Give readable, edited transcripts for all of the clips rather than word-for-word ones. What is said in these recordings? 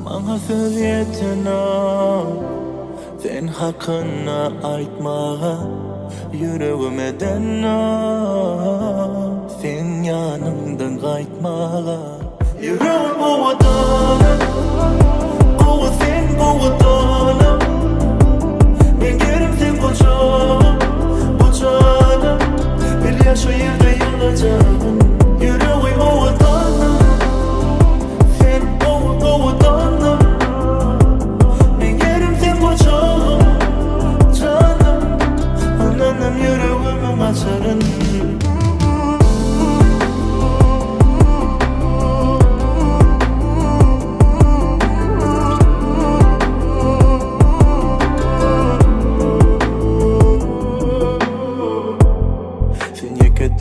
Bana söz yetenek, sen hakkını aytmağa, yüreğime denek, sen yanımdan kaytmağa. Yüreğim o vatanım, o sen bu vatanım. Ben gerim sen bu canım, bir yaş o yerde yanacağım. Yüreğim o vatanım, sen o vatanım. Ben gerim sen bu canım, ananım yüreğimin açarın.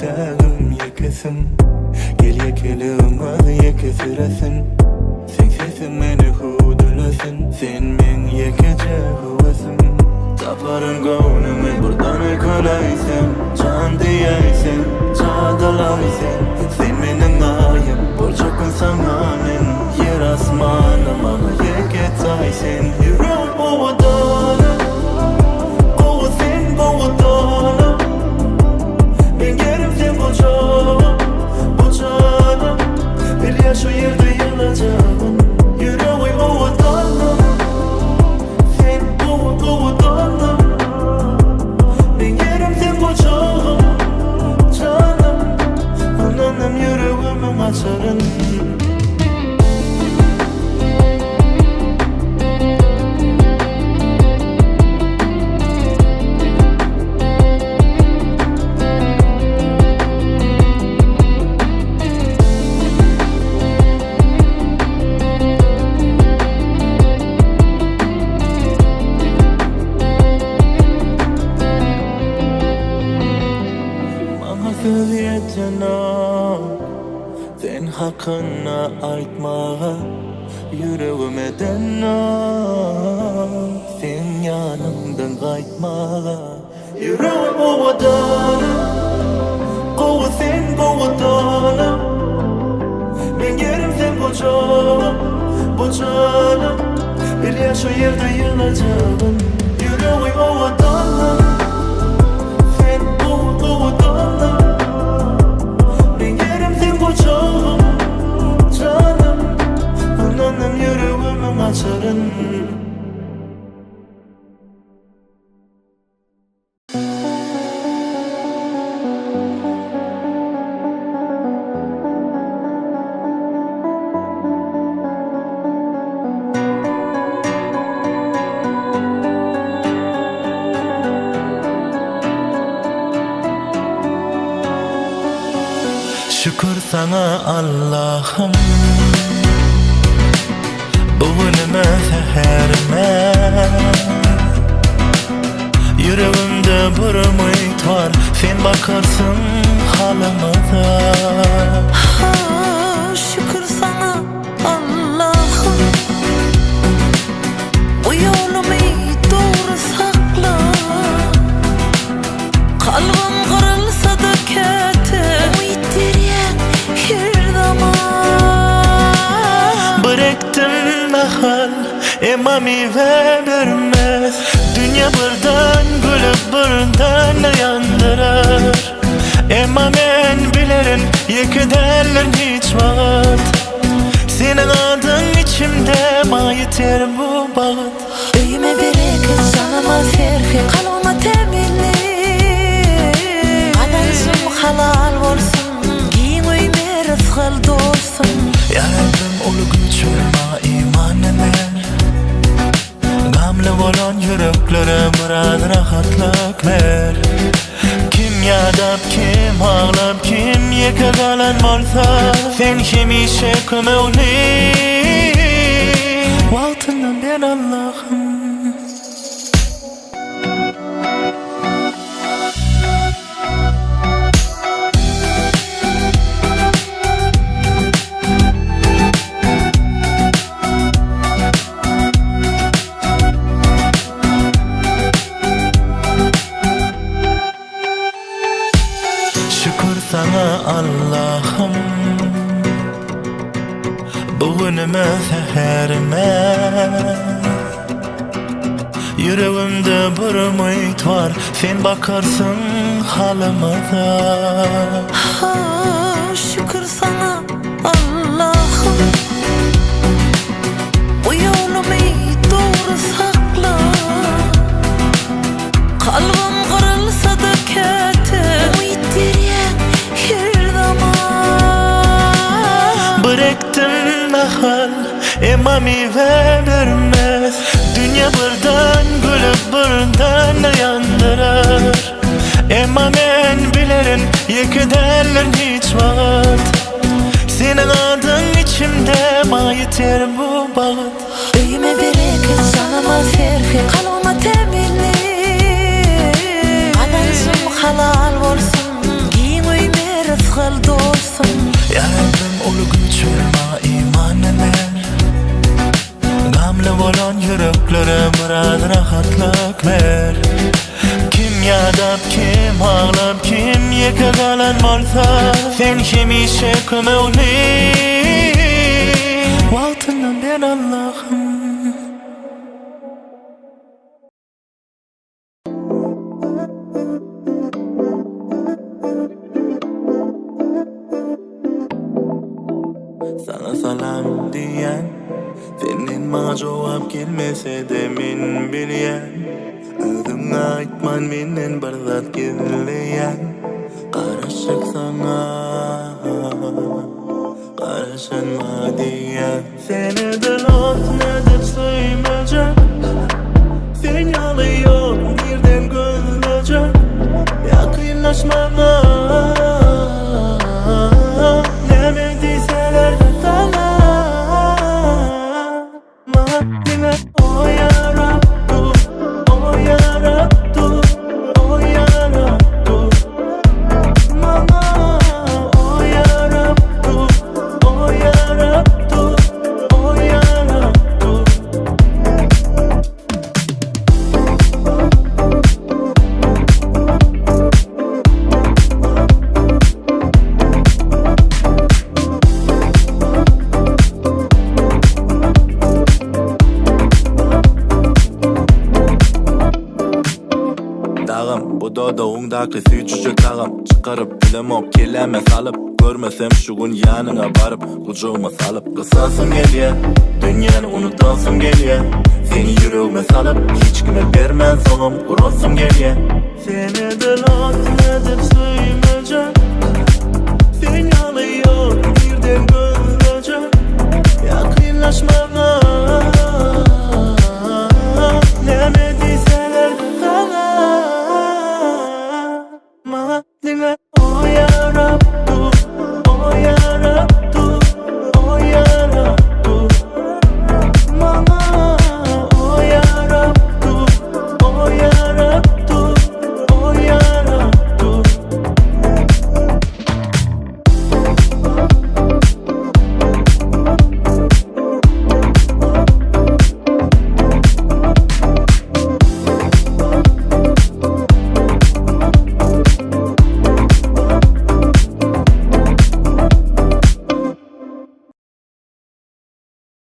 Dağım yakasın, gel yakalığımı yakasırasın. Sen sesin beni hudulasın, sen men yakaca huvasın. Taparın gönlümü buradan kolaysan, can diyesin, çağdalaysan. Sen benim ayım, borcakın sana men. Yer asmanıma yakataysın. Yüreğim o vatanım, o sen bu vatanım. Ben gerim sen bu canım, bir yaş o yerde yanacağım. Yüreğim o vatanım, sen bu vatanım. Ben gerim sen bu canım, ananım yüreğimin açarın. Söz yetenek, sen hakkını aytmağa, yüreğime denek, sen yanımdan kaytmağa. Yüreğim o vatanım, o sen bu vatanım. Ben gerim sen bu canım, bir yaş o yerde yanacağım. Yüreğim o vatanım, sen bu vatanım. Canım, ananım yüreğimin açarın. Şükür sana Allah'ım, bugünüme seherime. Yüreğimde bir ümit var, sen bakarsın halımıza. Şükür sana Allah'ım, bu yolumu doğru sakla. Kalbim kırılsa da ketim her zaman. Bıraktım nahal, emami ve vermez. Dünya birden gülüp birden yandırar. Emma men bilerin, yekederler hiç vaat. Senin adın içimde, ma yeter bu bağıt. Öyüme bereket, canıma ferhi, kalbıma teminlik. Adansım halal olsun, giyin öyüme rızkıl dolsun. Yarabbim ulu güç verma imanime. Gamlı olan yüreklere biraz rahatlık ver. Kim yadap, kim ağlap, kim yekagalan olsa, sen hemişe kömevli. Vaktından ben Allah'ım. sana Allah'ım, bugünüme seherime. Yüreğimde bir ümit var, sen bakarsın halıma da. Ha, şükür sana Allah'ım, bu yolumu doğru sakla. Kalbim kırılsa da kötü umut diyen her zaman. Bıraktım nahal, emma meyve vermez. Dünya birden gülüp birden yandırar. Emma men bilerin yekederler hiç vaat. Senin adın içimde bana yeter bu bağıt. Öğüme bereket, canıma ferhi, kalbıma teminlik. Adansım halal olsun, giyin öğüme rızkıl dolsun. Ya Rabbim ulu güç verme imanime. Gamle olan yüreklere biraz rahatlık ver. Kim yadap, kim ağlap, kim yekagalan olsa, sen hemişe kömevli. Vaktından ben Allah'ım. Sana salam diyen, senin bana cevap gelmese de men bilyen. Özüňe aýtman menden bir zat gizleyen. Garaşyk sana, garaşanma diyen. Seni dilat nedip suýmajak, sen ýaly ýok birden gözlejek. Ýakynlaşmaga näme diýseler de salam. Mahkeme o yarabtu, o yarabtu, o yarabtu. Mama o yarabtu, o yarabtu, o yarabtu. Dağım, bu da doğundaki süyçücü tağım. Çıkarıp dilemok keleme salıp, görmesem şu gün yanına barıp, kucağıma salıp kısasım gelye, dünyanı unutasım gelye. Seni yüreğime salıp, hiç kime vermen soğum, kurasım gelye. Seni dilat nedip suýmajak, sen ýaly ýok birden gözlejek. Ýakynlaşma